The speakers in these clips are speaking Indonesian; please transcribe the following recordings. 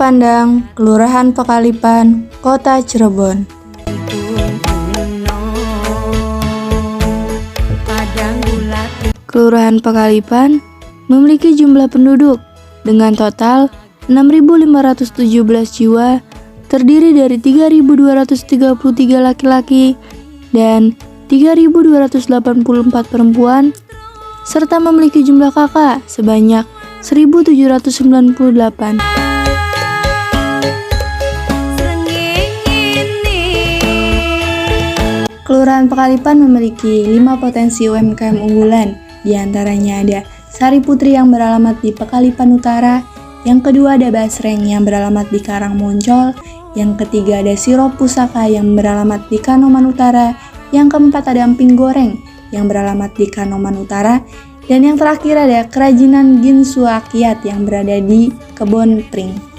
Cipandang, Kelurahan Pekalipan, Kota Cirebon. Kelurahan Pekalipan memiliki jumlah penduduk dengan total 6.517 jiwa, terdiri dari 3.233 laki-laki dan 3.284 perempuan, serta memiliki jumlah kakak sebanyak 1.798. Kelurahan Pekalipan memiliki 5 potensi UMKM unggulan, diantaranya ada Sari Putri yang beralamat di Pekalipan Utara, yang kedua ada Basreng yang beralamat di Karangmoncol, yang ketiga ada Sirop Pusaka yang beralamat di Kanoman Utara, yang keempat ada Emping Goreng yang beralamat di Kanoman Utara, dan yang terakhir ada Kerajinan Ginsu Akyat yang berada di Kebon Pring.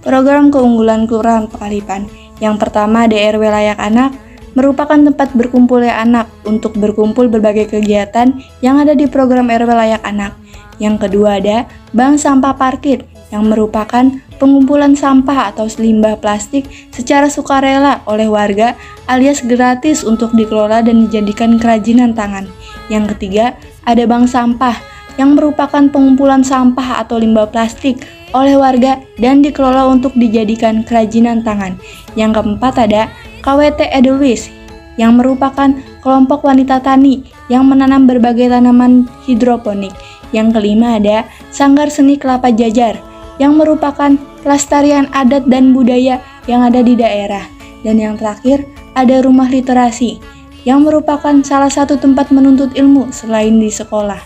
Program keunggulan Kelurahan Pekalipan. Yang pertama ada RW Layak Anak, merupakan tempat berkumpulnya anak untuk berkumpul berbagai kegiatan yang ada di program RW Layak Anak. Yang kedua ada Bank Sampah Parkir, yang merupakan pengumpulan sampah atau limbah plastik secara sukarela oleh warga alias gratis untuk dikelola dan dijadikan kerajinan tangan. Yang ketiga ada Bank Sampah, yang merupakan pengumpulan sampah atau limbah plastik oleh warga dan dikelola untuk dijadikan kerajinan tangan. Yang keempat ada KWT Edelweiss, yang merupakan kelompok wanita tani yang menanam berbagai tanaman hidroponik. Yang kelima ada Sanggar Seni Kelapa Jajar, yang merupakan pelestarian adat dan budaya yang ada di daerah. Dan yang terakhir ada Rumah Literasi, yang merupakan salah satu tempat menuntut ilmu selain di sekolah.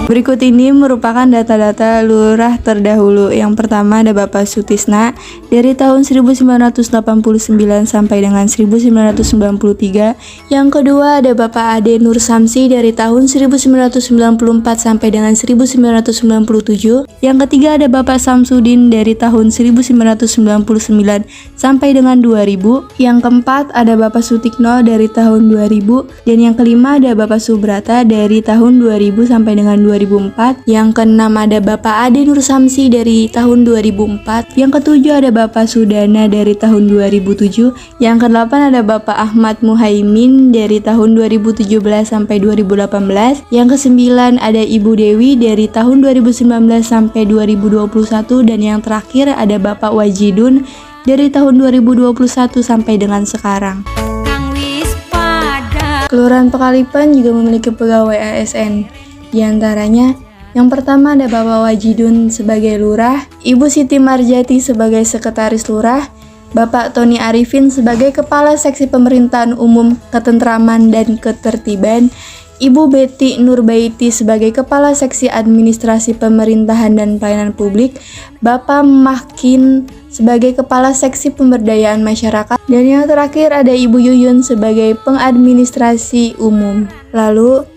Berikut ini merupakan data-data lurah terdahulu. Yang pertama ada Bapak Sutisna dari tahun 1989 sampai dengan 1993. Yang kedua ada Bapak Ade Nur Samsi dari tahun 1994 sampai dengan 1997. Yang ketiga ada Bapak Samsudin dari tahun 1999 sampai dengan 2000. Yang keempat ada Bapak Sutikno dari tahun 2000. Dan yang kelima ada Bapak Subrata dari tahun 2000 sampai dengan 2004. Yang keenam ada Bapak Ade Nur Samsi dari tahun 2004. Yang ketujuh ada Bapak Sudana dari tahun 2007. Yang kedelapan ada Bapak Ahmad Muhaimin dari tahun 2017 sampai 2018. Yang kesembilan ada Ibu Dewi dari tahun 2019 sampai 2021. Dan yang terakhir ada Bapak Wajidun dari tahun 2021 sampai dengan sekarang. Kelurahan Pekalipan juga memiliki pegawai ASN. Di antaranya, yang pertama ada Bapak Wajidun sebagai lurah, Ibu Siti Marjati sebagai sekretaris lurah, Bapak Tony Arifin sebagai kepala seksi pemerintahan umum, ketentraman dan ketertiban, Ibu Betty Nurbaiti sebagai kepala seksi administrasi pemerintahan dan pelayanan publik, Bapak Mahkin sebagai kepala seksi pemberdayaan masyarakat, dan yang terakhir ada Ibu Yuyun sebagai pengadministrasi umum. Lalu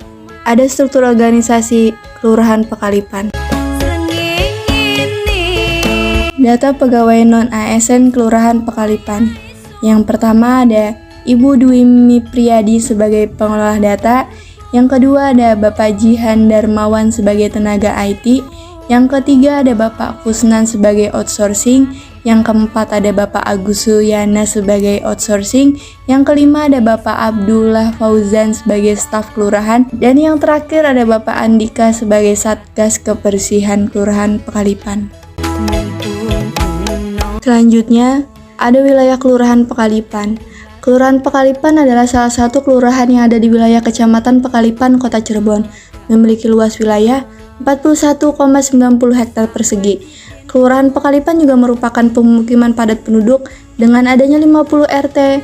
ada struktur organisasi Kelurahan Pekalipan. Data pegawai non-ASN Kelurahan Pekalipan. Yang pertama ada Ibu Dwimi Priyadi sebagai pengelola data. Yang kedua ada Bapak Jihan Darmawan sebagai tenaga IT. Yang ketiga ada Bapak Kusnan sebagai outsourcing. Yang keempat ada Bapak Agus Suyana sebagai outsourcing. Yang kelima ada Bapak Abdullah Fauzan sebagai staf kelurahan. Dan yang terakhir ada Bapak Andika sebagai Satgas Kebersihan Kelurahan Pekalipan. Selanjutnya ada wilayah Kelurahan Pekalipan. Kelurahan Pekalipan adalah salah satu kelurahan yang ada di wilayah Kecamatan Pekalipan, Kota Cirebon. Memiliki luas wilayah 41,90 hektar persegi. Kelurahan Pekalipan juga merupakan pemukiman padat penduduk dengan adanya 50 RT,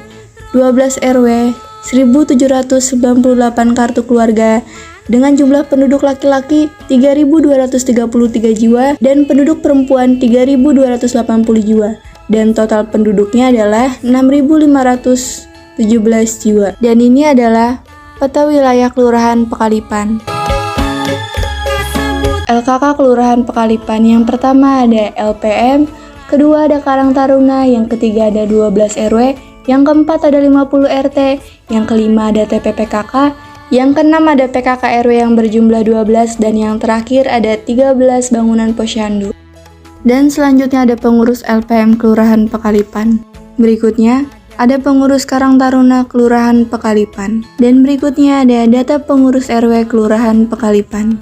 12 RW, 1.798 kartu keluarga, dengan jumlah penduduk laki-laki 3.233 jiwa dan penduduk perempuan 3.280 jiwa. Dan total penduduknya adalah 6.517 jiwa. Dan ini adalah peta wilayah Kelurahan Pekalipan. LKK Kelurahan Pekalipan. Yang pertama ada LPM, kedua ada Karang Taruna, yang ketiga ada 12 RW, yang keempat ada 50 RT, yang kelima ada TPPKK, Yang keenam ada PKK RW yang berjumlah 12 dan yang terakhir ada 13 bangunan posyandu. Dan selanjutnya ada pengurus LPM Kelurahan Pekalipan. Berikutnya ada pengurus Karang Taruna Kelurahan Pekalipan. Dan berikutnya ada data pengurus RW Kelurahan Pekalipan.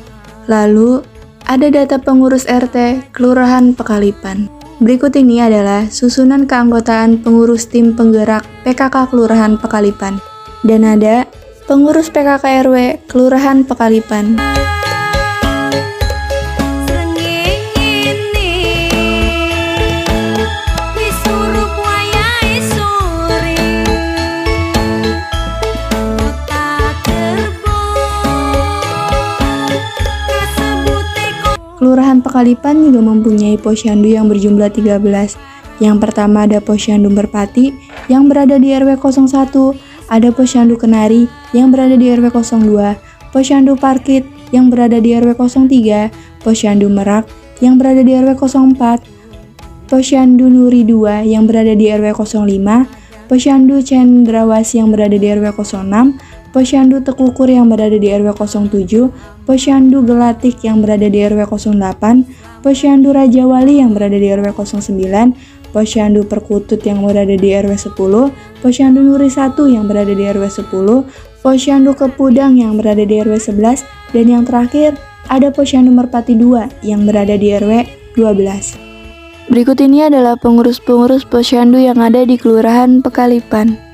Lalu ada data pengurus RT Kelurahan Pekalipan. Berikut ini adalah susunan keanggotaan pengurus tim penggerak PKK Kelurahan Pekalipan. Dan ada pengurus PKK RW Kelurahan Pekalipan. Kelurahan Pekalipan juga mempunyai posyandu yang berjumlah 13. Yang pertama ada posyandu Merpati yang berada di RW 01, ada posyandu Kenari yang berada di RW 02, posyandu Parkit yang berada di RW 03, posyandu Merak yang berada di RW 04, posyandu Nuri 2 yang berada di RW 05, posyandu Cendrawasih yang berada di RW 06, posyandu Tekukur yang berada di RW 07, posyandu Gelatik yang berada di RW 08, posyandu Raja Wali yang berada di RW 09, posyandu Perkutut yang berada di RW 10, posyandu Nuri 1 yang berada di RW 10, posyandu Kepudang yang berada di RW 11, dan yang terakhir ada posyandu Merpati 2 yang berada di RW 12. Berikut ini adalah pengurus-pengurus posyandu yang ada di Kelurahan Pekalipan.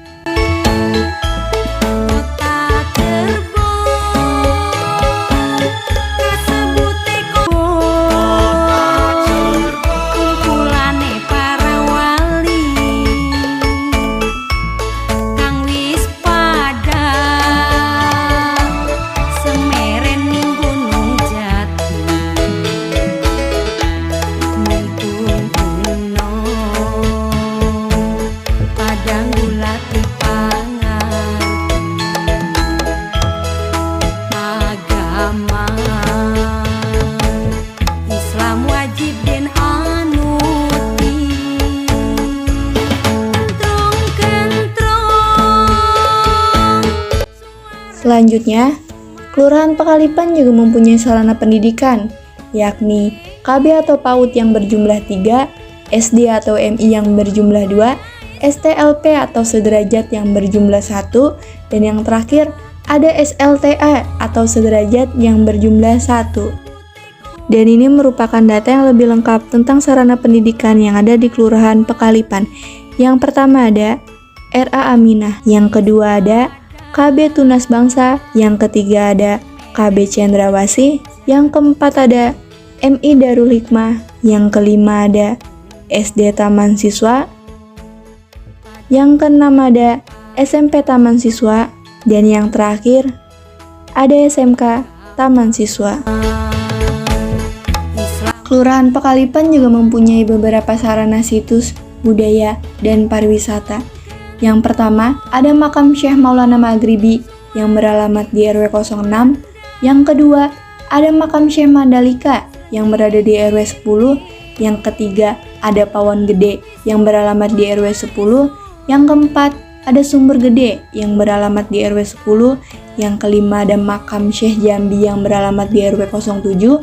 Selanjutnya, Kelurahan Pekalipan juga mempunyai sarana pendidikan, yakni KB atau PAUD yang berjumlah 3, SD atau MI yang berjumlah 2, STLP atau sederajat yang berjumlah 1, dan yang terakhir ada SLTA atau sederajat yang berjumlah 1. Dan ini merupakan data yang lebih lengkap tentang sarana pendidikan yang ada di Kelurahan Pekalipan. Yang pertama ada RA Aminah, yang kedua ada KB Tunas Bangsa, yang ketiga ada KB Cendrawasih, yang keempat ada MI Darul Hikmah, yang kelima ada SD Taman Siswa, yang keenam ada SMP Taman Siswa, dan yang terakhir ada SMK Taman Siswa. Kelurahan Pekalipan juga mempunyai beberapa sarana situs, budaya, dan pariwisata. Yang pertama, ada makam Syekh Maulana Maghribi yang beralamat di RW 06. Yang kedua, ada makam Syekh Mandalika yang berada di RW 10. Yang ketiga, ada Pawon Gede yang beralamat di RW 10. Yang keempat, ada Sumber Gede yang beralamat di RW 10. Yang kelima, ada makam Syekh Jambi yang beralamat di RW 07.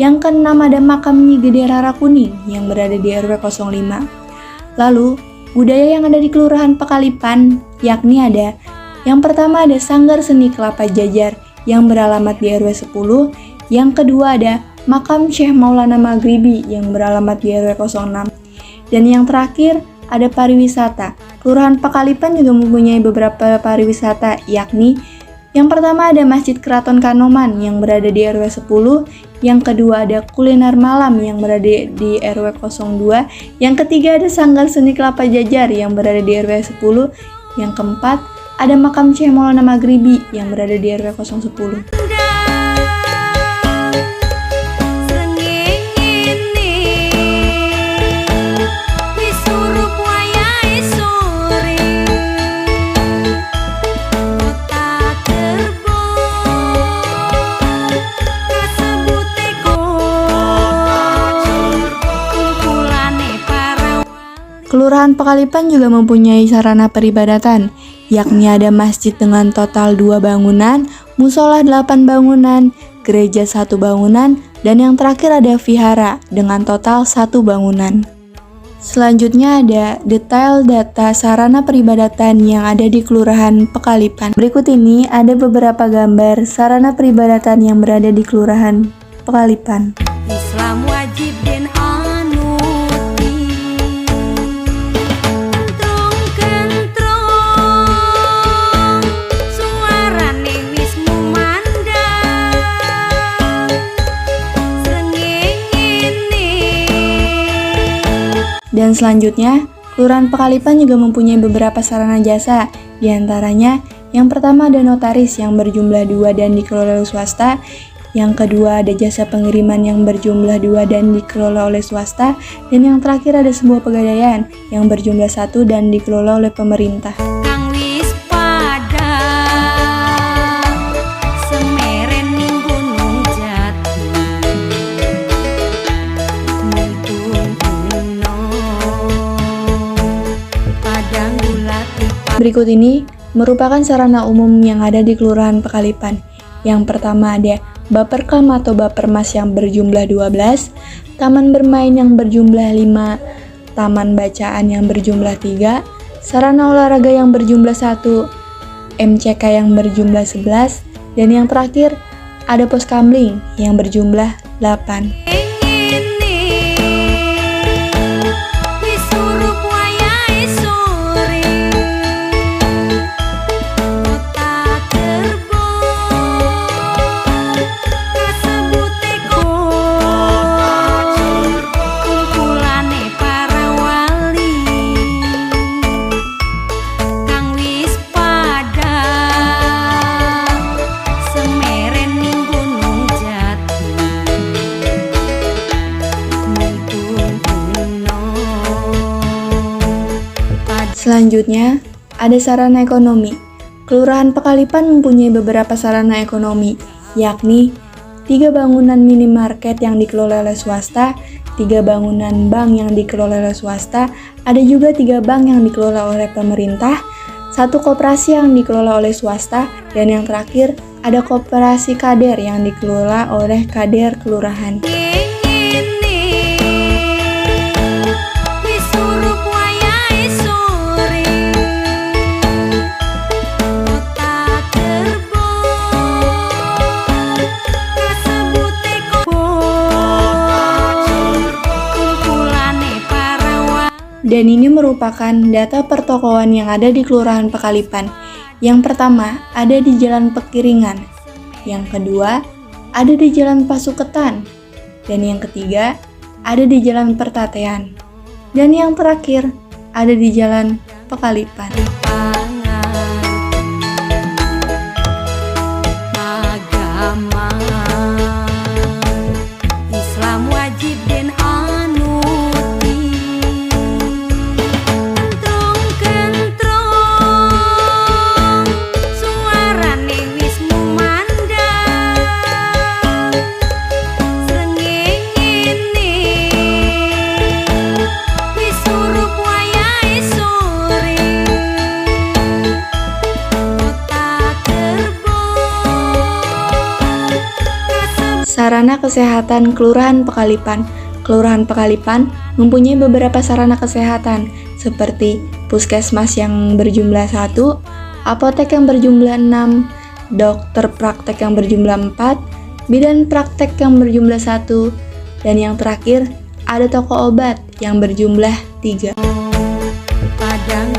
Yang keenam, ada makam Nyi Gede Rara Kuning yang berada di RW 05. Lalu, budaya yang ada di Kelurahan Pekalipan, yakni ada yang pertama ada Sanggar Seni Kelapa Jajar yang beralamat di RW 10, yang kedua ada makam Syekh Maulana Maghribi yang beralamat di RW 06, dan yang terakhir ada pariwisata. Kelurahan Pekalipan juga mempunyai beberapa pariwisata, yakni yang pertama ada Masjid Keraton Kanoman yang berada di RW 10, yang kedua ada kuliner malam yang berada di RW 02, yang ketiga ada Sanggar Seni Kelapa Jajar yang berada di RW 10, yang keempat ada makam Syekh Maulana Maghribi yang berada di RW 010. Kelurahan Pekalipan juga mempunyai sarana peribadatan, yakni ada masjid dengan total 2 bangunan, musola 8 bangunan, gereja 1 bangunan, dan yang terakhir ada vihara dengan total 1 bangunan. Selanjutnya ada detail data sarana peribadatan yang ada di Kelurahan Pekalipan. Berikut ini ada beberapa gambar sarana peribadatan yang berada di Kelurahan Pekalipan. Islam wajib den anuti, kentrong suarane wis mumandang, srengenge. Dan selanjutnya, Kelurahan Pekalipan juga mempunyai beberapa sarana jasa, diantaranya yang pertama ada notaris yang berjumlah 2 dan dikelola oleh swasta, yang kedua ada jasa pengiriman yang berjumlah 2 dan dikelola oleh swasta, dan yang terakhir ada sebuah pegadaian yang berjumlah 1 dan dikelola oleh pemerintah. Kang wis pada semeren ning Gunung Jati, padang gulati. Berikut ini merupakan sarana umum yang ada di Kelurahan Pekalipan. Yang pertama ada Baperkam atau Bapermas yang berjumlah 12, taman bermain yang berjumlah 5, taman bacaan yang berjumlah 3, sarana olahraga yang berjumlah 1, MCK yang berjumlah 11, dan yang terakhir ada pos kamling yang berjumlah 8. Selanjutnya, ada sarana ekonomi. Kelurahan Pekalipan mempunyai beberapa sarana ekonomi, yakni 3 bangunan minimarket yang dikelola oleh swasta, 3 bangunan bank yang dikelola oleh swasta, ada juga 3 bank yang dikelola oleh pemerintah, 1 koperasi yang dikelola oleh swasta, dan yang terakhir ada koperasi kader yang dikelola oleh kader kelurahan. Dan ini merupakan data pertokoan yang ada di Kelurahan Pekalipan. Yang pertama, ada di Jalan Pekiringan. Yang kedua, ada di Jalan Pasuketan. Dan yang ketiga, ada di Jalan Pertatean. Dan yang terakhir, ada di Jalan Pekalipan. Agama Islam wajib den anuti, kentrong suarane wis mumandang, srengenge wis surup wayahe sore, kota Terbon. Sarana kesehatan Kelurahan Pekalipan. Kelurahan Pekalipan mempunyai beberapa sarana kesehatan seperti puskesmas yang berjumlah 1, apotek yang berjumlah 6, dokter praktek yang berjumlah 4, bidan praktek yang berjumlah 1, dan yang terakhir ada toko obat yang berjumlah 3. Padang